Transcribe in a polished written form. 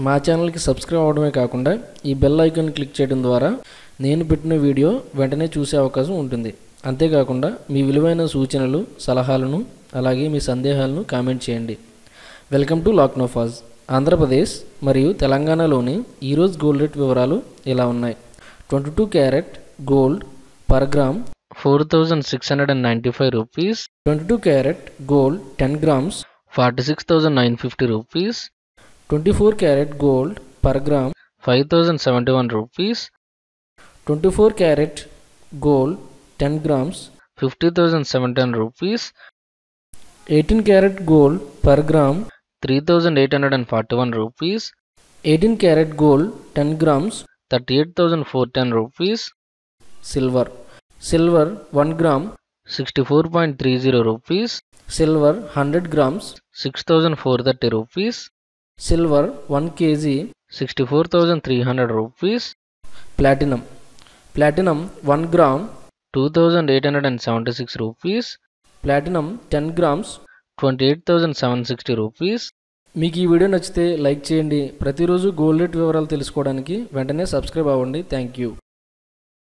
మా ఛానల్కి సబ్స్క్రైబ్ అవడమే కాకుండా ఈ బెల్ ఐకాన్ క్లిక్ చేయడం ద్వారా నేను పెట్టిన వీడియో వెంటనే చూసే అవకాశం ఉంటుంది. అంతేకాకుండా మీ విలువైన సూచనలు సలహాలను అలాగే మీ సందేహాలను కామెంట్ చేయండి. Welcome to లాక్నోఫాజ్. ఆంధ్రప్రదేశ్ మరియు తెలంగాణలోని ఈరోజు గోల్డ్ రేట్ వివరాలు ఇలా ఉన్నాయి. 22 carat gold per gram 4,695 rupees. 22 carat gold 10 grams 46,950 rupees. 24 carat gold per gram 5,071 rupees. 24 carat gold 10 grams 50,017 rupees. 18 carat gold per gram 3,841 rupees. 18 carat gold 10 grams 38,410 rupees. Silver 1 gram 64.30 rupees. Silver 100 grams 6,430 rupees. Silver 1 kg 64,300 rupees. Platinum 1 gram 2,876 rupees. Platinum 10 grams 28,760 rupees. మీకు ఈ video నచ్చితే like చేయండి. ప్రతిరోజు gold rate వివరాలు తెలుసుకోవడానికి వెంటనే subscribe అవ్వండి. Thank you.